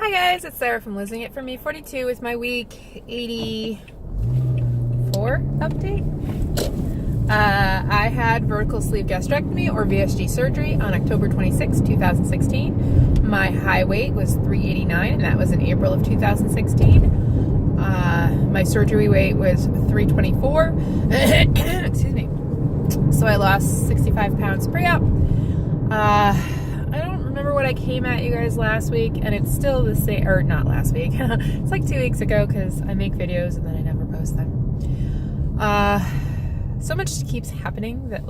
Hi guys, it's Sarah from Losing It For Me 42 with my week 84 update. I had vertical sleeve gastrectomy or VSG surgery on October 26, 2016. My high weight was 389 and that was in April of 2016. My surgery weight was 324. Excuse me. So I lost 65 pounds pre-op. I don't remember what I came at you guys last week, and it's still the same, or not last week. It's like 2 weeks ago because I make videos and then I never post them. So much keeps happening that I'm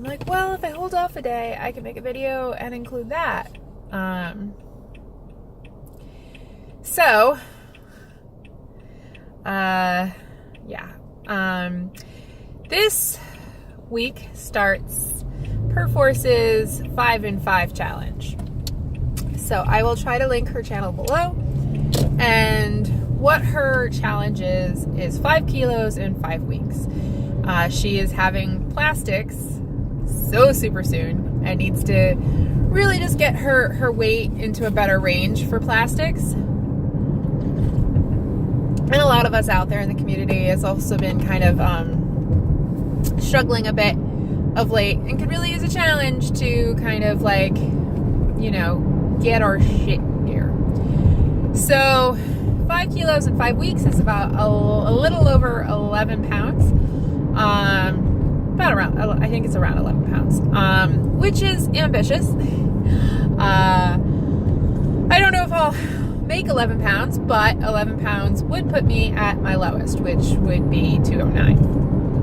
like, well, if I hold off a day, I can make a video and include that. This week starts Perforce's 5 in 5 challenge. So I will try to link her channel below. And what her challenge is 5 kilos in 5 weeks. She is having plastics so super soon and needs to really just get her weight into a better range for plastics. And a lot of us out there in the community has also been kind of struggling a bit of late and could really use a challenge to kind of get our shit here. So 5 kilos in 5 weeks is about a little over 11 pounds. I think it's around 11 pounds, which is ambitious. I don't know if I'll make 11 pounds, but 11 pounds would put me at my lowest, which would be 209.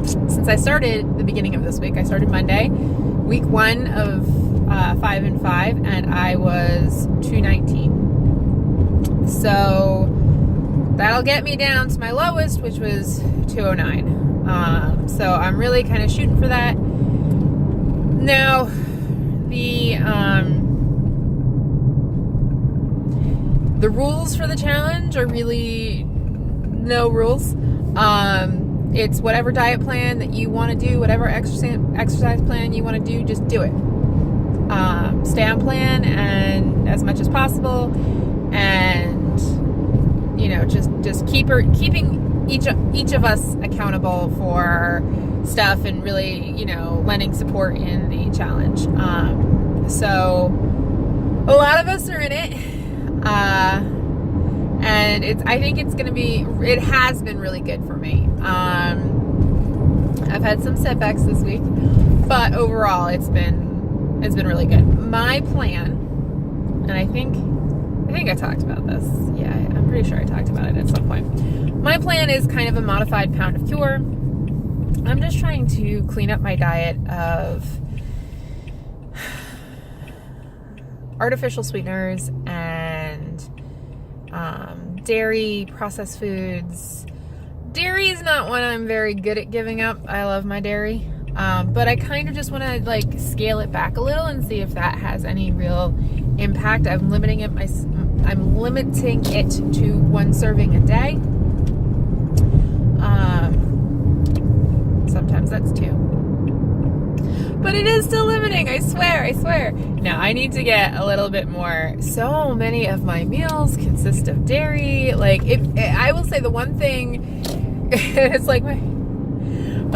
Since I started the beginning of this week, I started Monday, week 1 of 5 in 5, and I was 219. So that'll get me down to my lowest, which was 209. So I'm really kind of shooting for that. Now, the rules for the challenge are really no rules. It's whatever diet plan that you want to do, whatever exercise plan you want to do, just do it. Stay on plan and as much as possible, and just keeping each of us accountable for stuff, and really lending support in the challenge. So a lot of us are in it. And I think it has been really good for me. I've had some setbacks this week, but overall it's been really good. My plan, and I think I talked about this. Yeah, I'm pretty sure I talked about it at some point. My plan is kind of a modified pound of cure. I'm just trying to clean up my diet of artificial sweeteners and dairy, processed foods. Dairy is not one I'm very good at giving up. I love my dairy. But I kind of just want to scale it back a little and see if that has any real impact. I'm limiting it to 1 serving a day. Sometimes that's 2. But it is still limiting, I swear. Now, I need to get a little bit more. So many of my meals consist of dairy. I will say the one thing, it's like my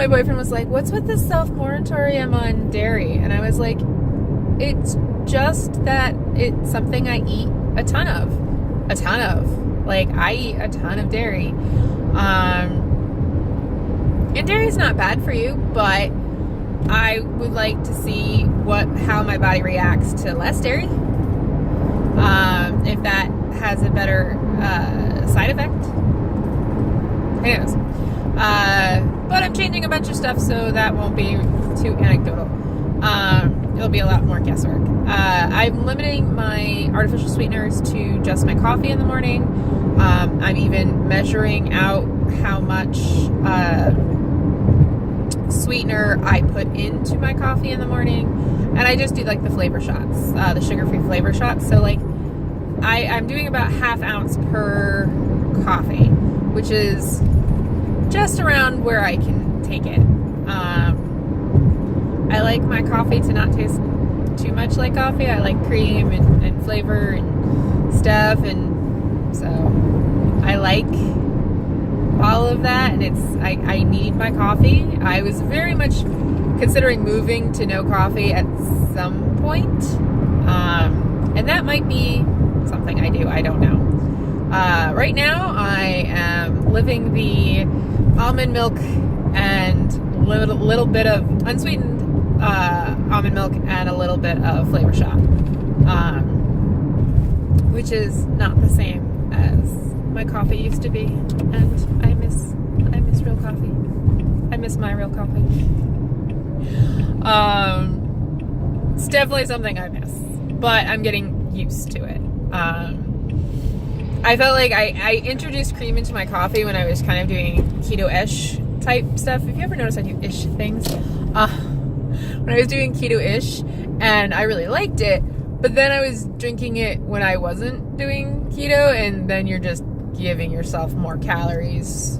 boyfriend was like, what's with this self-moratorium on dairy? And I was like, it's just that it's something I eat a ton of. I eat a ton of dairy. And dairy's not bad for you, but I would like to see how my body reacts to less dairy. If that has a better side effect. Who knows? But I'm changing a bunch of stuff, so that won't be too anecdotal. It'll be a lot more guesswork. I'm limiting my artificial sweeteners to just my coffee in the morning. I'm even measuring out how much sweetener I put into my coffee in the morning, and I just do the flavor shots, the sugar-free flavor shots. So I'm doing about ½ ounce per coffee, which is just around where I can take it. I like my coffee to not taste too much like coffee. I like cream and flavor, and stuff, and so I like all of that, and I need my coffee. I was very much considering moving to no coffee at some point, and that might be something I do. I don't know. Right now I am living the almond milk and little bit of unsweetened almond milk and a little bit of flavor shot, which is not the same as my coffee used to be, and I miss real coffee. I miss my real coffee. It's definitely something I miss, but I'm getting used to it. I felt like I introduced cream into my coffee when I was kind of doing keto-ish type stuff. If you ever notice I do ish things, when I was doing keto-ish, and I really liked it, but then I was drinking it when I wasn't doing keto, and then you're just giving yourself more calories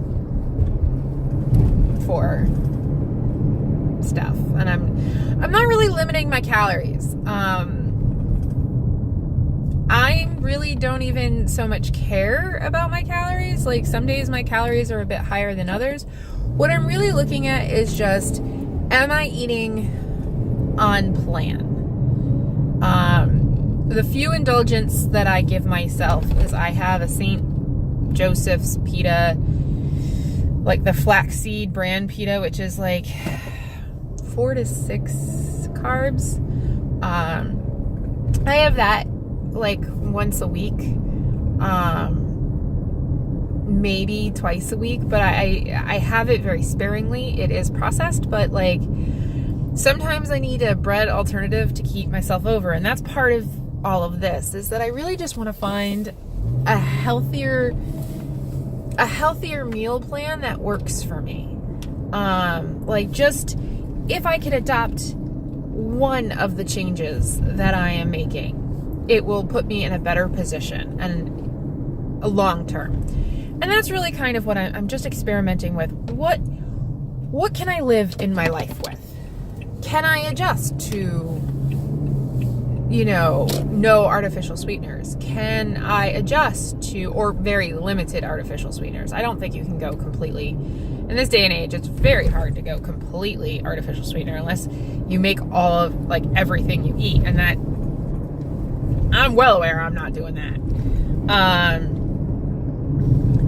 for stuff, and I'm not really limiting my calories. I really don't even so much care about my calories. Like, some days my calories are a bit higher than others. What I'm really looking at is just, am I eating on plan? The few indulgence that I give myself is I have a St. Joseph's pita, like the flaxseed brand pita, which is like 4 to 6 carbs. I have that like once a week, maybe twice a week, but I have it very sparingly. It is processed, but like sometimes I need a bread alternative to keep myself over, and that's part of all of this, is that I really just want to find a healthier meal plan that works for me. Like, just if I could adopt one of the changes that I am making, it will put me in a better position and a long term. And that's really kind of what I'm just experimenting with. What can I live in my life with? Can I adjust to, no artificial sweeteners? Can I adjust to, or very limited artificial sweeteners? I don't think you can go completely, in this day and age, it's very hard to go completely artificial sweetener unless you make all of, like, everything you eat. And that, I'm well aware I'm not doing that.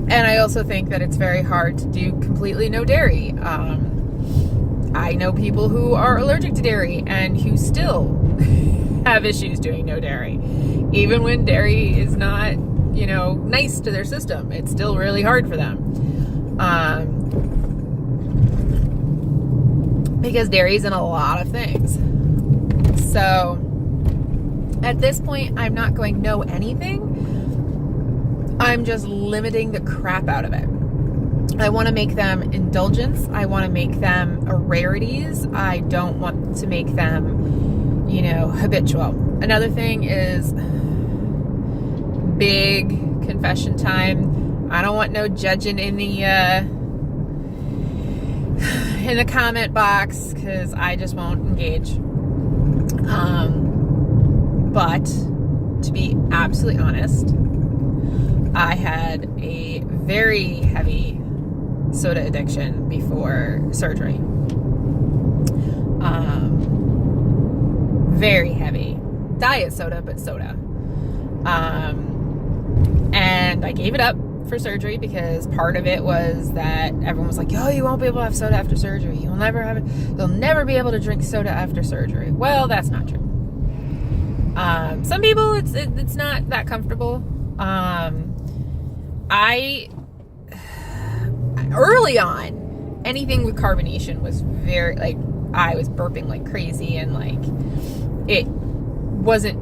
And I also think that it's very hard to do completely no dairy. I know people who are allergic to dairy and who still have issues doing no dairy. Even when dairy is not, nice to their system, it's still really hard for them. Because dairy's in a lot of things. So at this point, I'm not going no anything. I'm just limiting the crap out of it. I want to make them indulgence. I want to make them rarities. I don't want to make them, habitual. Another thing is big confession time. I don't want no judging in the comment box, because I just won't engage. But to be absolutely honest, I had a very heavy soda addiction before surgery. Very heavy. Diet soda, but soda. And I gave it up for surgery because part of it was that everyone was like, oh, you won't be able to have soda after surgery. You'll never be able to drink soda after surgery. Well, that's not true. Some people, it's not that comfortable. Early on, anything with carbonation was very, like, I was burping like crazy, and like, it wasn't,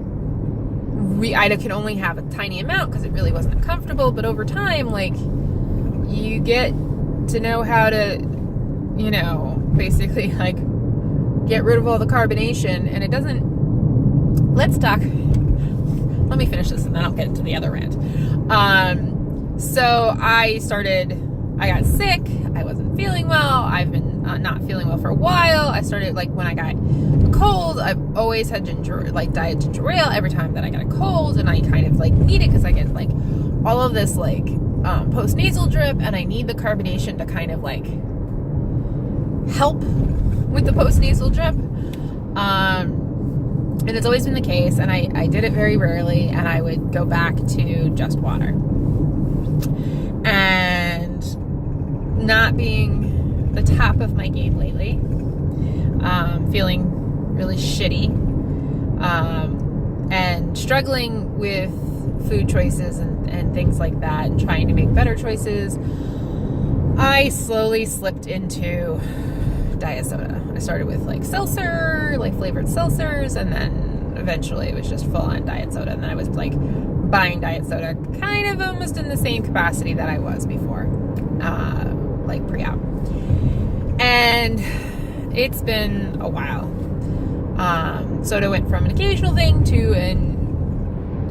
I could only have a tiny amount because it really wasn't comfortable, but over time, like, you get to know how to, basically, like, get rid of all the carbonation, and it doesn't, let me finish this and then I'll get into the other rant. So I got sick, I wasn't feeling well, I've been not feeling well for a while. I started, like, when I got a cold, I've always had diet ginger ale every time that I got a cold, and I kind of, like, need it because I get, like, all of this, like, post-nasal drip, and I need the carbonation to kind of, like, help with the post-nasal drip. And it's always been the case, and I did it very rarely, and I would go back to just water. And not being the top of my game lately, feeling really shitty, and struggling with food choices and things like that, and trying to make better choices, I slowly slipped into diet soda. I started with, like, seltzer, like flavored seltzers, and then eventually it was just full on diet soda. And then I was, like, buying diet soda kind of almost in the same capacity that I was before, like pre-op. And it's been a while. Soda went from an occasional thing to a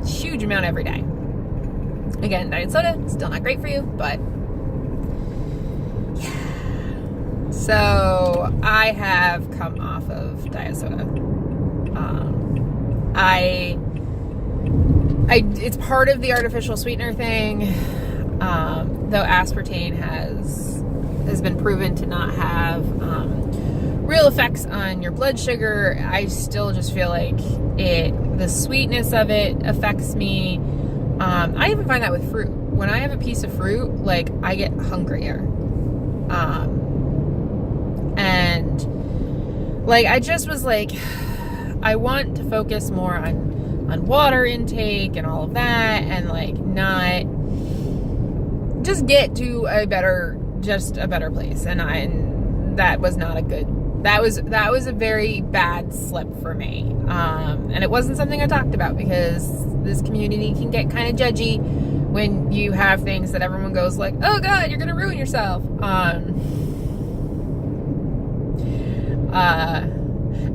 huge amount every day. Again, diet soda, still not great for you, but so I have come off of diet soda. It's part of the artificial sweetener thing, though aspartame has been proven to not have real effects on your blood sugar. I still just feel like the sweetness of it affects me. I even find that with fruit. When I have a piece of fruit, like, I get hungrier. And, like, I just was like, I want to focus more on water intake and all of that, and, like, not just get to a better place. And that was not a good, that was a very bad slip for me. And it wasn't something I talked about because this community can get kind of judgy when you have things that everyone goes like, oh God, you're going to ruin yourself.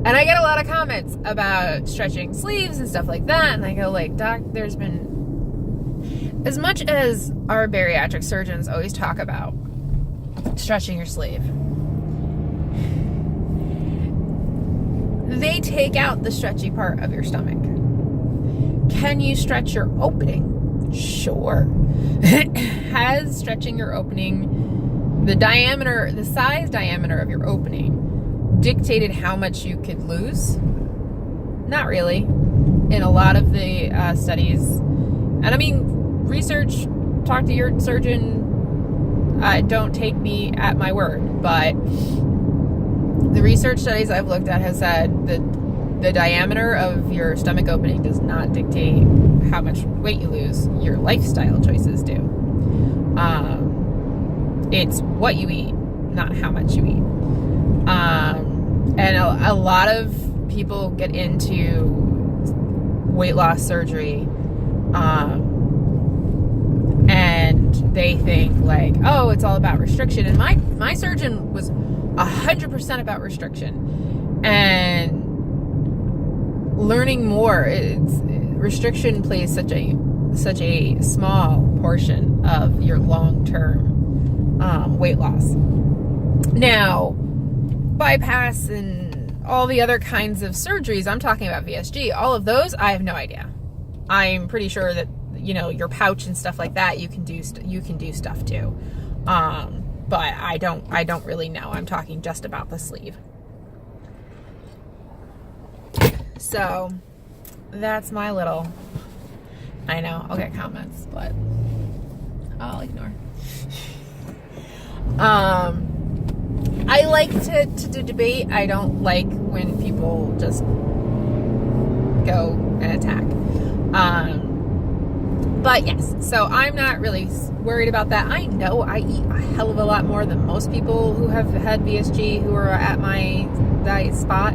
And I get a lot of comments about stretching sleeves and stuff like that, and I go like, Doc, there's been, as much as our bariatric surgeons always talk about stretching your sleeve, they take out the stretchy part of your stomach. Can you stretch your opening? Sure. Has stretching your opening, the size diameter of your opening, dictated how much you could lose? Not really. In a lot of the studies, and I mean, research, talk to your surgeon, don't take me at my word, but the research studies I've looked at have said that the diameter of your stomach opening does not dictate how much weight you lose. Your lifestyle choices do. It's what you eat, not how much you eat. And a lot of people get into weight loss surgery, and they think like, oh, it's all about restriction. And my surgeon was 100% about restriction and learning more. Restriction plays such a small portion of your long-term weight loss. Now, bypass and all the other kinds of surgeries, I'm talking about VSG, all of those, I have no idea. I'm pretty sure that, your pouch and stuff like that, you can do stuff too. But I don't really know. I'm talking just about the sleeve. So that's my little, I know I'll get comments, but I'll ignore. I like to debate. I don't like when people just go and attack. But yes, so I'm not really worried about that. I know I eat a hell of a lot more than most people who have had VSG who are at my diet spot.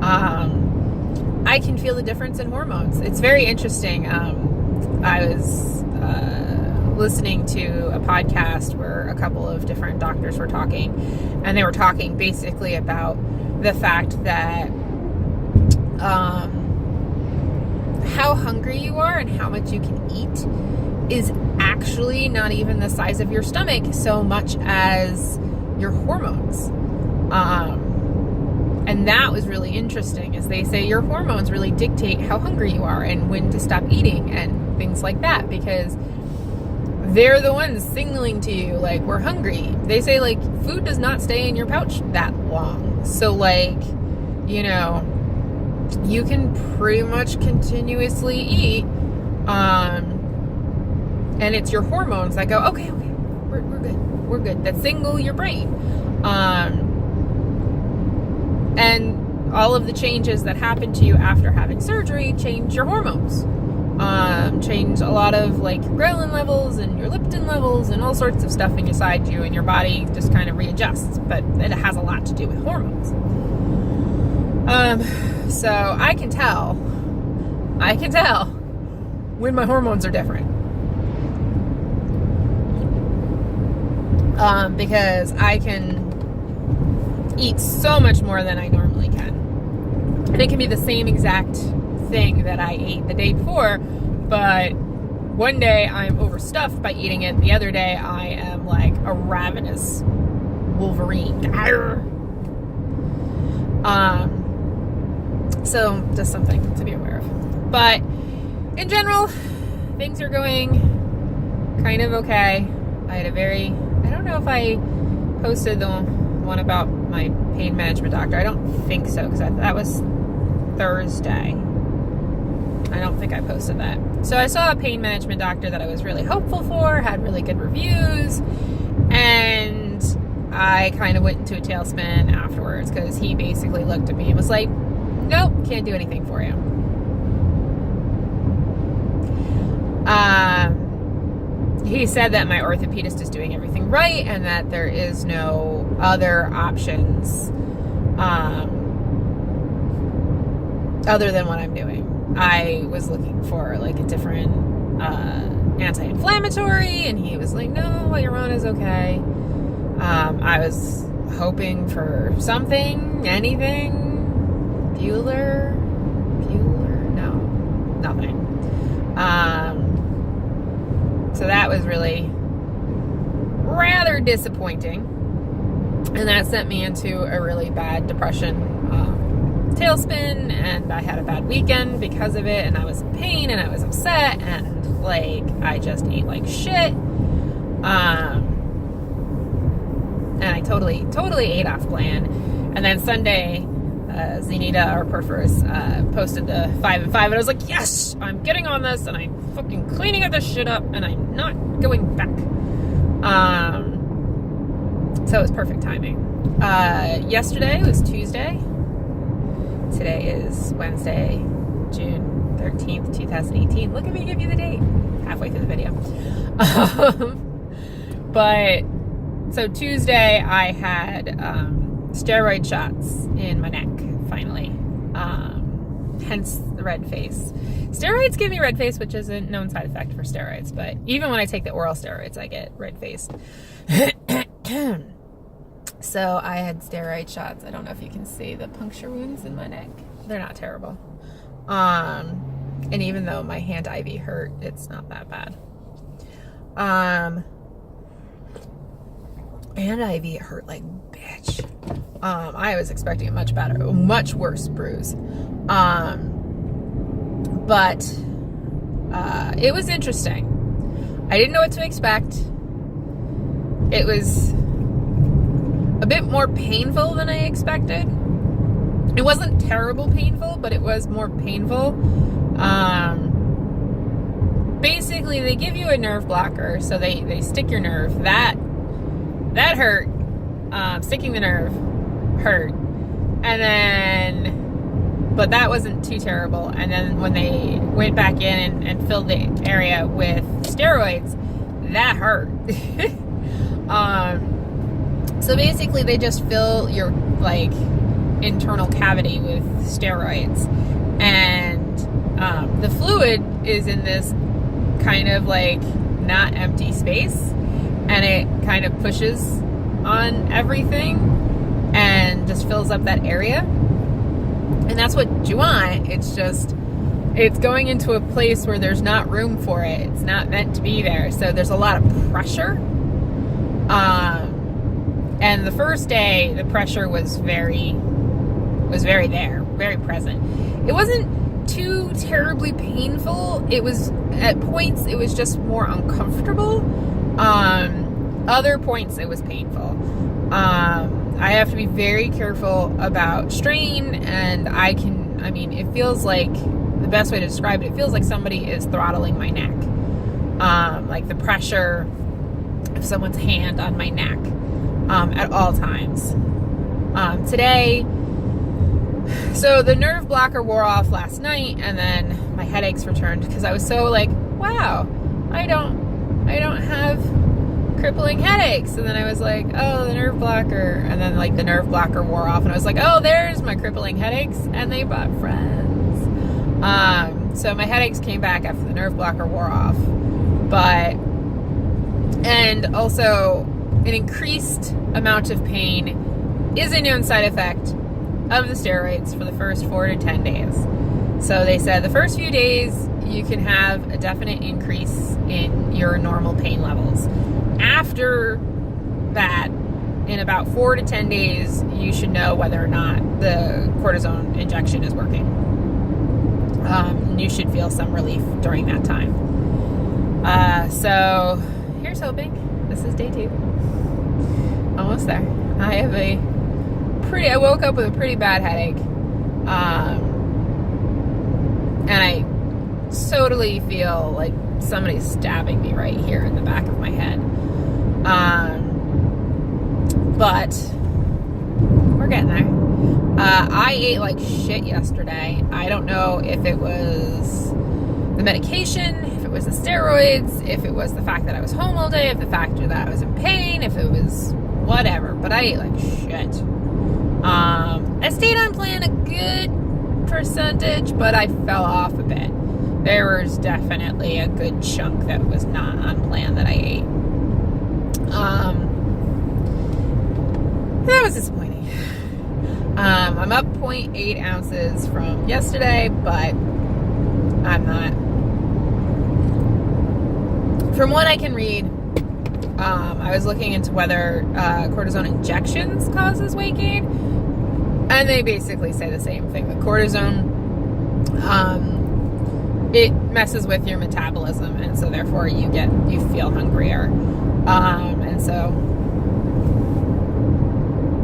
I can feel the difference in hormones. It's very interesting. I was listening to a podcast where a couple of different doctors were talking, and they were talking basically about the fact that how hungry you are and how much you can eat is actually not even the size of your stomach so much as your hormones. And that was really interesting, as they say your hormones really dictate how hungry you are and when to stop eating and things like that, because they're the ones signaling to you, like, we're hungry. They say, like, food does not stay in your pouch that long. So, like, you know, you can pretty much continuously eat, and it's your hormones that go, okay, we're good, that signal your brain. And all of the changes that happen to you after having surgery change your hormones, change a lot of, like, your ghrelin levels and your leptin levels and all sorts of stuff inside you, and your body just kind of readjusts, but it has a lot to do with hormones. So I can tell when my hormones are different. Because I can eat so much more than I normally can. And it can be the same exact thing that I ate the day before, but one day I'm overstuffed by eating it. The other day I am like a ravenous Wolverine. So just something to be aware of. But in general, things are going kind of okay. I had I don't know if I posted the one about my pain management doctor. I don't think so, because that was Thursday. I don't think I posted that. So I saw a pain management doctor that I was really hopeful for, had really good reviews, and I kind of went into a tailspin afterwards, because he basically looked at me and was like, nope, can't do anything for you. He said that my orthopedist is doing everything right and that there is no other options other than what I'm doing. I was looking for, like, a different anti-inflammatory, and he was like, no, what you're on is okay. I was hoping for something, anything, Bueller, no, nothing. So that was really rather disappointing, and that sent me into a really bad depression tailspin, and I had a bad weekend because of it, and I was in pain, and I was upset, and, like, I just ate like shit, and I totally ate off plan. And then Sunday, Zenita, or Perforce, posted the 5 and 5, and I was like, yes, I'm getting on this, and I'm fucking cleaning this shit up, and I'm not going back. So it was perfect timing. Yesterday was Tuesday. Today is Wednesday, June 13th, 2018. Look at me give you the date halfway through the video. But so Tuesday I had steroid shots in my neck, finally. Hence the red face. Steroids give me red face, which is a known side effect for steroids, but even when I take the oral steroids, I get red face. So I had steroid shots. I don't know if you can see the puncture wounds in my neck. They're not terrible. And even though my hand IV hurt, it's not that bad. And IV hurt like bitch. I was expecting a much worse bruise. But it was interesting. I didn't know what to expect. It was a bit more painful than I expected. It wasn't terrible painful, but it was more painful. Basically, they give you a nerve blocker, so they stick your nerve. That hurt. Sticking the nerve hurt. And then, but that wasn't too terrible. And then when they went back in and filled the area with steroids, that hurt. So basically they just fill your, like, internal cavity with steroids, and the fluid is in this kind of, like, not empty space, and it kind of pushes on everything and just fills up that area. And that's what you want. It's just, it's going into a place where there's not room for it. It's not meant to be there. So there's a lot of pressure. And the first day, the pressure was very there, very present. It wasn't too terribly painful. It was, at points, it was just more uncomfortable. Other points, it was painful. I have to be very careful about strain, and it feels like, the best way to describe it feels like somebody is throttling my neck. Like the pressure of someone's hand on my neck at all times. Today, so the nerve blocker wore off last night, and then my headaches returned because I was so like, wow, I don't have crippling headaches. And then I was like, oh, the nerve blocker. And then like the nerve blocker wore off, and I was like, oh, there's my crippling headaches, and they brought friends. So my headaches came back after the nerve blocker wore off. And also an increased amount of pain is a known side effect of the steroids for the first 4 to 10 days. So they said the first few days you can have a definite increase in your normal pain levels. After that, in about 4 to 10 days, you should know whether or not the cortisone injection is working. You should feel some relief during that time. So here's hoping. This is day 2. Almost there. I woke up with a pretty bad headache. And I totally feel like somebody's stabbing me right here in the back of my head. But we're getting there. I ate like shit yesterday. I don't know if it was the medication, if it was the steroids, if it was the fact that I was home all day, if the fact that I was in pain, if it was whatever. But I ate like shit. I stayed on plan a good percentage, but I fell off a bit. There was definitely a good chunk that was not on plan that I ate. That was disappointing. I'm up 0.8 ounces from yesterday, but I'm not. From what I can read, I was looking into whether cortisone injections causes weight gain, and they basically say the same thing. The cortisone, it messes with your metabolism, and so therefore you feel hungrier. And so,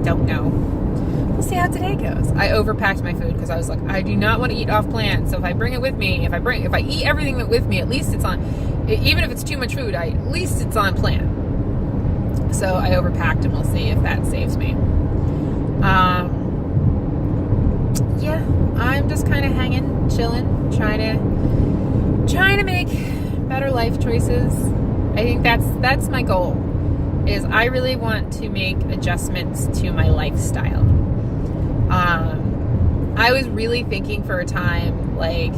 don't know. We'll see how today goes. I overpacked my food because I was like, I do not want to eat off plan. So if I bring it with me, if I eat everything with me, at least it's on, even if it's too much food, at least it's on plan. So I overpacked, and we'll see if that saves me. Yeah, I'm just kind of hanging, chilling, trying to make better life choices. I think that's my goal, is I really want to make adjustments to my lifestyle. I was really thinking for a time, like,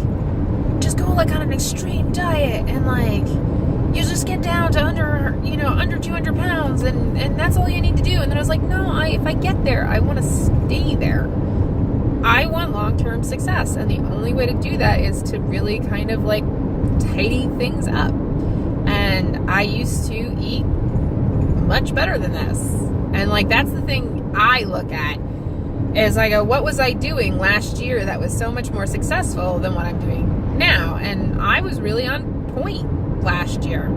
just go like on an extreme diet, and like, you just get down to under 200 pounds, and that's all you need to do. And then I was like, no, if I get there, I want to stay there. I want long-term success, and the only way to do that is to really kind of like tidy things up. And I used to eat much better than this. And like, that's the thing I look at, is I go, what was I doing last year that was so much more successful than what I'm doing now? And I was really on point last year.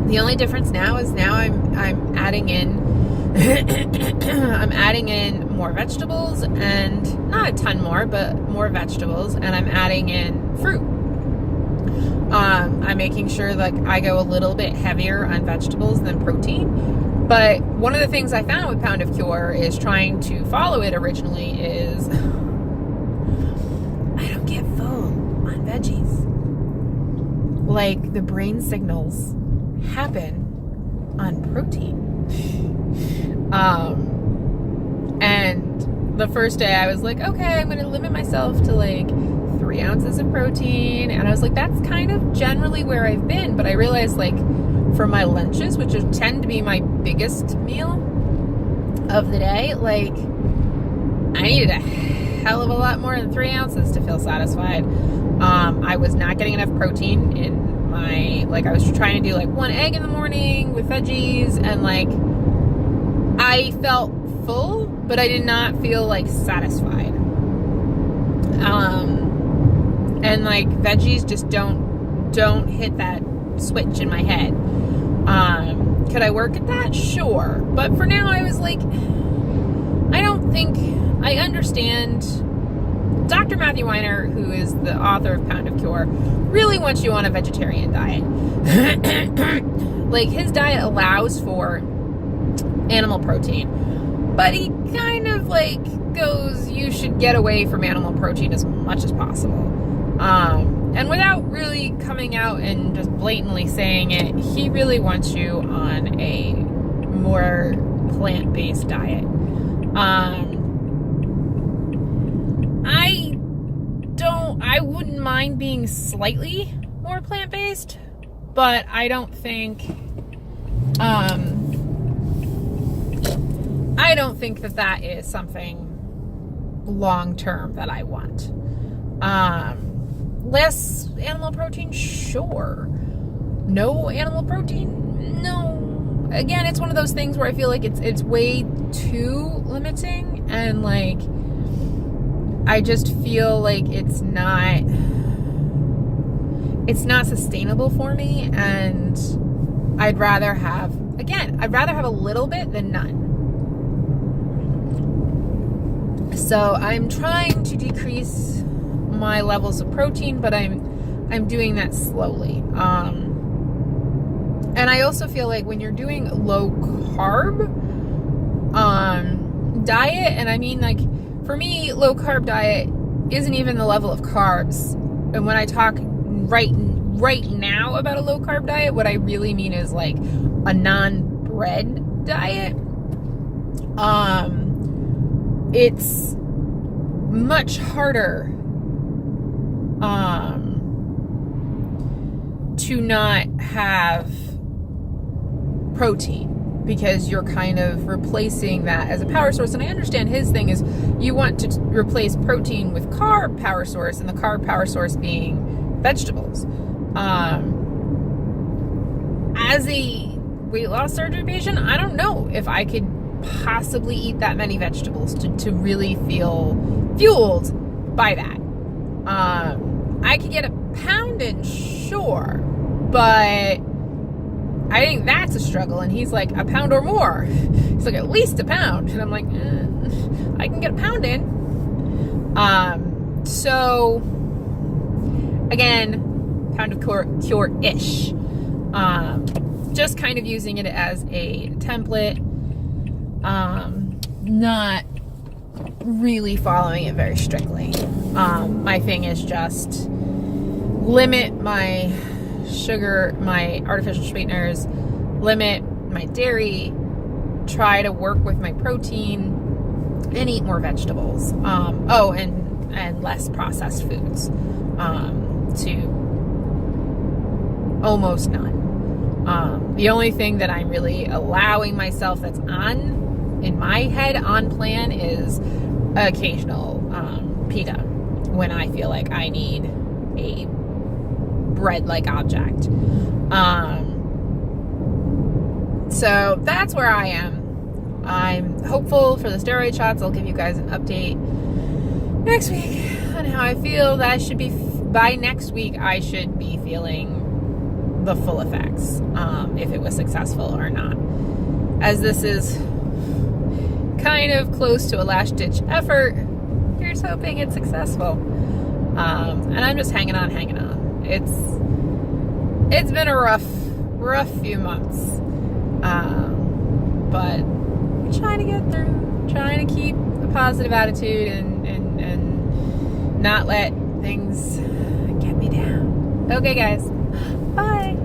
The only difference now is I'm adding in I'm adding in more vegetables, and not a ton more, but more vegetables, and I'm adding in fruit. I'm making sure like I go a little bit heavier on vegetables than protein. But one of the things I found with Pound of Cure is trying to follow it originally is I don't get full on veggies. Like, the brain signals happen on protein. And the first day I was like, okay, I'm going to limit myself to like 3 ounces of protein. And I was like, that's kind of generally where I've been. But I realized, like, for my lunches, which tend to be my biggest meal of the day, like, I needed a hell of a lot more than 3 ounces to feel satisfied. I was not getting enough protein in my, like, I was trying to do like 1 egg in the morning with veggies, and like, I felt full, but I did not feel like satisfied. And like veggies just don't hit that switch in my head. Could I work at that? Sure. But for now, I was like, I don't think I understand. Dr. Matthew Weiner, who is the author of Pound of Cure, really wants you on a vegetarian diet. Like, his diet allows for animal protein, but he kind of like goes, you should get away from animal protein as much as possible. And without really coming out and just blatantly saying it, he really wants you on a more plant-based diet. I wouldn't mind being slightly more plant-based, but I don't think that is something long-term that I want. Less animal protein, sure. No animal protein, no. Again, it's one of those things where I feel like it's way too limiting, and like I just feel like it's not sustainable for me, and I'd rather have a little bit than none. So I'm trying to decrease my levels of protein, but I'm doing that slowly. And I also feel like when you're doing low carb diet, and I mean, like, for me, low carb diet isn't even the level of carbs. And when I talk right now about a low carb diet, what I really mean is like a non-bread diet. It's much harder to not have protein, because you're kind of replacing that as a power source. And I understand his thing is you want to replace protein with carb power source, and the carb power source being vegetables. As a weight loss surgery patient, I don't know if I could possibly eat that many vegetables to really feel fueled by that. I could get a pound in, sure, but I think that's a struggle. And he's like, a pound or more. He's like, at least a pound. And I'm like, I can get a pound in. So again, Pound of Cure-ish. Just kind of using it as a template. Not really following it very strictly. My thing is just limit my sugar, my artificial sweeteners, limit my dairy, try to work with my protein, and eat more vegetables. And less processed foods, to almost none. The only thing that I'm really allowing myself that's in my head on plan is occasional pita when I feel like I need a bread-like object. So that's where I am. I'm hopeful for the steroid shots. I'll give you guys an update next week on how I feel. That should be, by next week, I should be feeling the full effects, if it was successful or not. As this is kind of close to a last-ditch effort, here's hoping it's successful. And I'm just hanging on. It's been a rough few months. But I'm trying to get through, trying to keep a positive attitude and not let things get me down. Okay, guys. Bye.